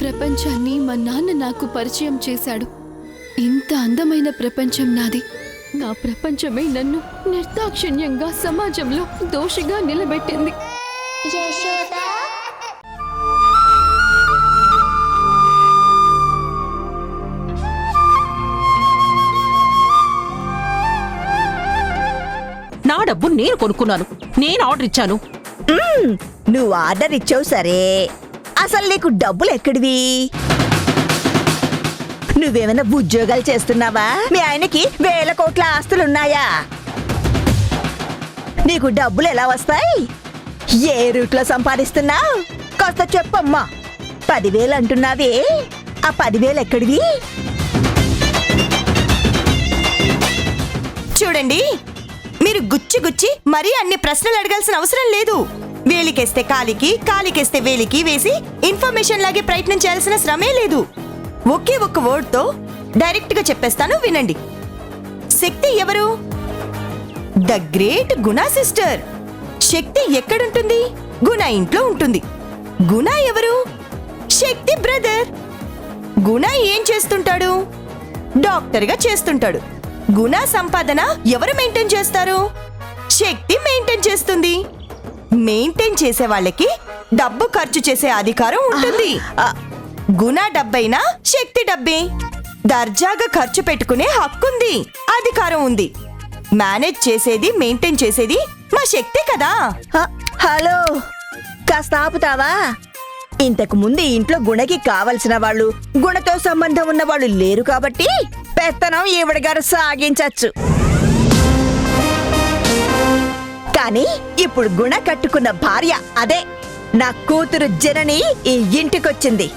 ప్రపంచాన్ని మా నాన్న నాకు పరిచయం చేశాడు. ఇంత అందమైన ప్రపంచం నాది. నా ప్రపంచమే నన్ను నిర్దాక్షిణ్యంగా సమాజంలో దోషిగా నిలబెట్టింది. నా డబ్బు నేను కొనుక్కున్నాను, నేను ఆర్డర్ ఇచ్చాను. నువ్వు ఆర్డర్ ఇచ్చావు సరే, అసలు నీకు డబ్బులు ఎక్కడివి? నువ్వేమైనా ఉద్యోగాలు చేస్తున్నావా? మీ ఆయనకి వేల కోట్ల ఆస్తులున్నాయా? నీకు డబ్బులు ఎలా వస్తాయి? ఏ రూట్లో సంపాదిస్తున్నావు? కాస్త చెప్పమ్మా. 10,000 అంటున్నావే, ఆ 10,000 ఎక్కడివి? చూడండి, మీరు గుచ్చి గుచ్చి మరీ అన్ని ప్రశ్నలు అడగాల్సిన అవసరం లేదు. వేలికేస్తే కాలికి, కాలికేస్తే వేలికి వేసి ఇన్ఫర్మేషన్ లాగే ప్రయత్నం చేయాల్సిన శ్రమే లేదు. ఒకే ఒక్క వర్డ్ తో డైరెక్ట్ గా చెప్పేస్తాను, వినండి. శక్తి ఎవరు? The great Guna sister. శక్తి ఎక్కడుంటుంది? గుణ ఇంట్లో ఉంటుంది. గుణ ఎవరు? శక్తి బ్రదర్. గుణ ఏం చేస్తుంటాడు? డాక్టర్ గా చేస్తుంటాడు. గుణ సంపాదన ఎవరు మెయింటైన్ చేస్తారు? శక్తి మెయింటైన్ చేస్తుంది. మెయింటైన్ చేసే వాళ్ళకి డబ్బు ఖర్చు చేసే అధికారం ఉంటుంది. గుణ డబ్బైనా శక్తి డబ్బే. దర్జాగా ఖర్చు పెట్టుకునే హక్కుంది, అధికారం ఉంది. మేనేజ్ చేసేది, మెయింటైన్ చేసేది మా శక్తే కదా. హలో, కాస్త ఆపుతావా? ఇంతకు ముందు ఇంట్లో గుణకి కావలసిన వాళ్ళు, గుణతో సంబంధం ఉన్న వాళ్ళు లేరు కాబట్టి పెత్తనం ఈవిడ గారు సాగించచ్చు. కానీ ఇప్పుడు గుణ కట్టుకున్న భార్య, అదే నా కూతురు జనని ఈ ఇంటికొచ్చింది.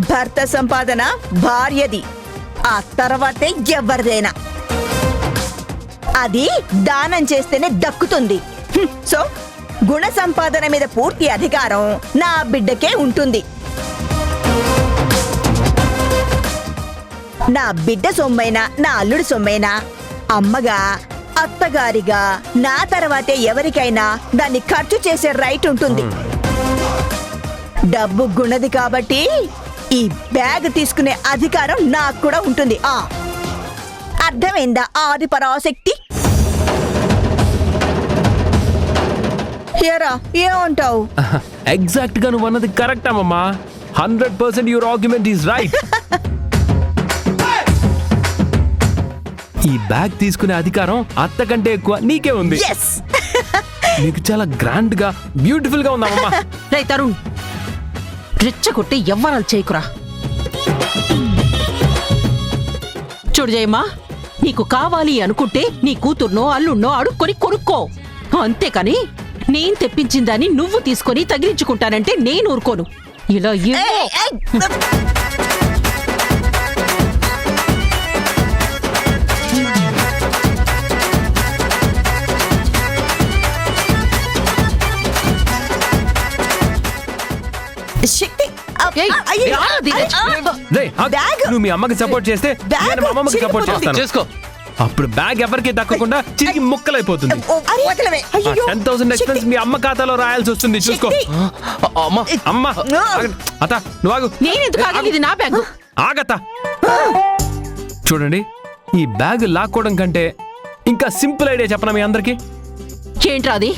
భర్త సంపాదన భార్యది, ఆ తర్వాతే ఎవరిదైనా. అది దానం చేస్తేనే దక్కుతుంది. సో గుణ సంపాదన మీద పూర్తి అధికారం నా బిడ్డకే ఉంటుంది. నా బిడ్డ సొమ్మైనా, నా అల్లుడి సొమ్మైనా, అమ్మగా, అత్తగారిగా నా తర్వాతే ఎవరికైనా దాన్ని ఖర్చు చేసే రైట్ ఉంటుంది. డబ్బు గుణది కాబట్టి ఈ బ్యాగ్ తీసుకునే అధికారం నాకు కూడా ఉంటుంది. అర్థమైందా ఆది పరాశక్తి? ఏమంటావు? ఎగ్జాక్ట్ గా నువ్వు అన్నది కరెక్ట్ అమ్మమ్మా. 100% యువర్ ఆర్గ్యుమెంట్ ఈజ్ రైట్. ఈ బ్యాగ్ తీసుకునే అధికారం అత్త కంటే ఎక్కువ నీకే ఉంది. నీకు చాలా గ్రాండ్ గా, బ్యూటిఫుల్ గా ఉందమ్మా. రేయ్ తరుణ్, రెచ్చగొట్టి ఎవ్వరాలు చేయకురా. చూడు జయమ్మా, నీకు కావాలి అనుకుంటే నీ కూతుర్నో అల్లున్నో అడుక్కొని కొనుక్కో. అంతేకాని నేను తెప్పించిందని నువ్వు తీసుకొని తగిలించుకుంటానంటే నేను ఊరుకోను. ఇలా శక్తి నువ్వు మీ అమ్మకి సపోర్ట్ చేస్తే నేను మా అమ్మకి సపోర్ట్ చేస్తాను. చేసుకో. అప్పుడు బ్యాగ్ ఎవరికి దక్కకుండా చిరిగి ముక్కలైపోతుంది. 10,000 ఎక్స్పెన్స్ మీ అమ్మ ఖాతాలో రాయాల్సి వస్తుంది. చూసుకో. అమ్మ అత్త నువ్వు ఆగు. ఇది నా బ్యాగ్. ఆగత్త. చూడండి, ఈ బ్యాగ్ లాక్కోవడం కంటే ఇంకా సింపుల్ ఐడియా చెప్పనా మీ అందరికి? ఏంట్రా అది?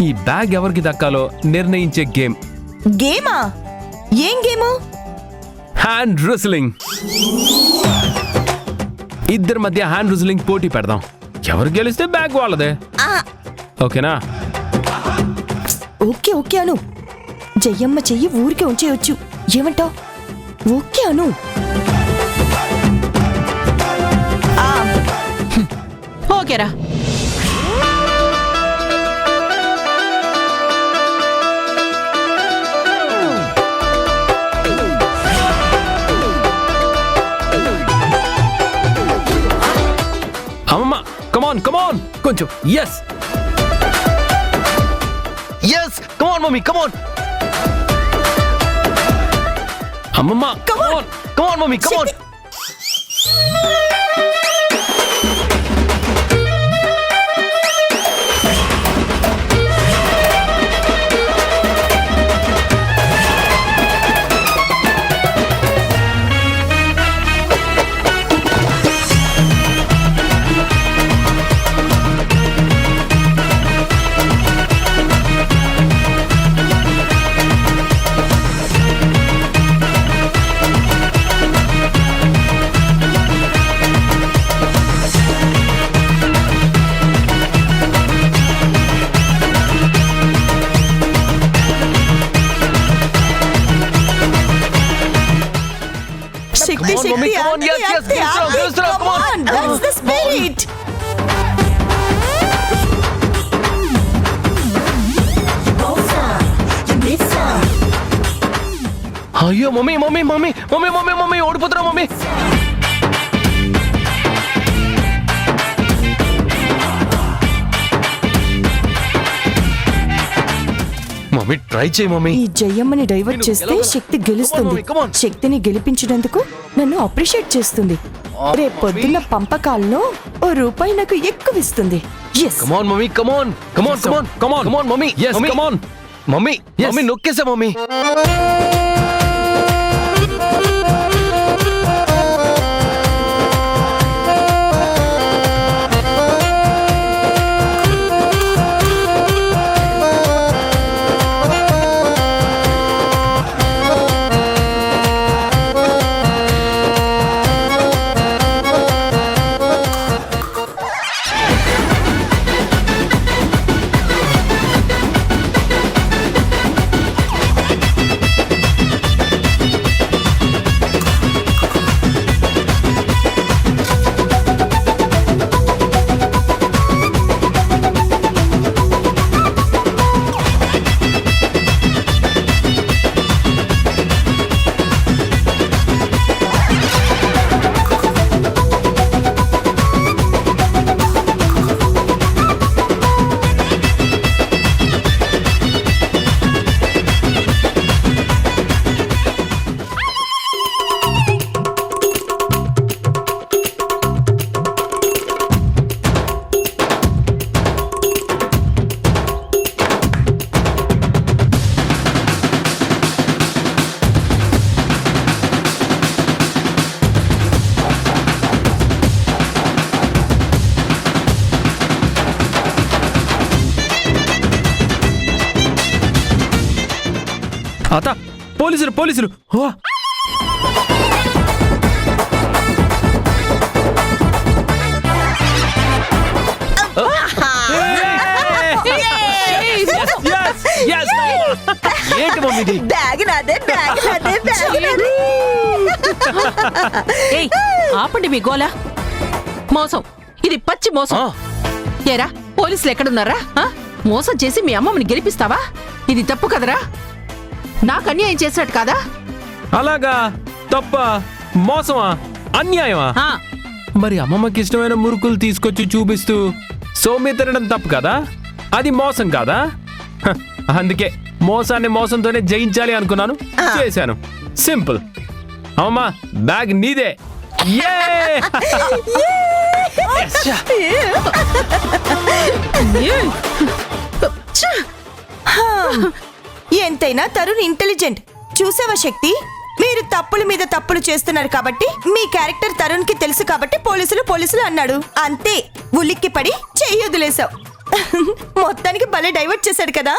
ఈ బ్యాగ్ ఎవరికి దక్కాలో నిర్ణయించే గేమ్. గేమా? ఏం గేము? హ్యాండ్ రుస్లింగ్. ఇద్దరి మధ్య హ్యాండ్ రుస్లింగ్ పోటీ పెడదాం. ఎవరు గెలిస్తే బ్యాగ్ వాళ్ళదే. ఓకేనా? ఓకే ఓకే అను. జయమ్మ చెయ్యి ఊరికే ఉంచేయొచ్చు. ఏమంటావు? ఓకే అను. ఓకేరా. అమ్మమ్మ కమాన్ కమాన్ కొంచెం. ఎస్ ఎస్ కమాన్ మమ్మీ కమాన్. అమ్మమ్మ కమాన్ కమాన్ మమ్మీ కమాన్. అంతే Come on, Shakti, mummy, come on. అంతే, Yes, yes, అంతే, గెలుస్తున్నాం, అంతే. గెలుస్తున్నాం, Come come on. on, that's the spirit. అయ్యో mummy mummy mummy mummy mummy mummy ఓడిపోతున్నా మమ్మీ. మమ్మీ ట్రై చేయి మమ్మీ. ఈ జయమ్మని డైవర్ట్ నేను చేస్తే గెలవగలను. శక్తి Come on, గెలుస్తుంది. mommy, come on. శక్తిని గెలిపించినందుకు నన్ను అప్రిషియేట్ చేస్తుంది. రేపు పొద్దున్న పంపకాల్లో ₹1 నాకు ఎక్కువ ఇస్తుంది. Yes. Come on mummy come on come on come on come on come on mummy. Yes Mummy. come on mummy mummy నొక్కేసా మమ్మీ. అత పోలీసులు పోలీసులు. ఓ! Yes, yes, ఏంటి మమ్మీ ఇది? బ్యాగ్ నాదే, బ్యాగ్ నాదే, బ్యాగ్ నాదే. ఏయ్ ఆపండి మీ గోల. మోసం, ఇది పచ్చి మోసం. ఆ, ఏరా పోలీసులు ఎక్కడున్నారా? మోసం చేసి మీ అమ్మమ్మని గెలిపిస్తావా? ఇది తప్పు కదరా? నాకు అన్యాయం చేసినట్టు కాదా? అలాగా తప్ప మోసమా అన్యాయమా? ఆ, మరి అమ్మమ్మకి ఇష్టమైన మురుకులు తీసుకొచ్చి చూపిస్తూ సౌమ్య తినడం తప్పు కదా? అది మోసం కాదా? హ, అందుకే మోసాన్ని మోసంతోనే జయించాలి అనుకున్నాను, చేశాను. సింపుల్. అమ్మా బ్యాగ్ నీదే. Yay! Yes! ఎంతైనా తరుణ్ ఇంటెలిజెంట్. చూసావా శక్తి, మీరు తప్పుల మీద తప్పులు చేస్తున్నారు కాబట్టి మీ క్యారెక్టర్ తరుణ్ కి తెలుసు కాబట్టి పోలీసులు పోలీసులు అన్నాడు. అంతే, ఉలిక్కి పడి చెయ్యి వదిలేశావు. మొత్తానికి భలే డైవర్ట్ చేశాడు కదా.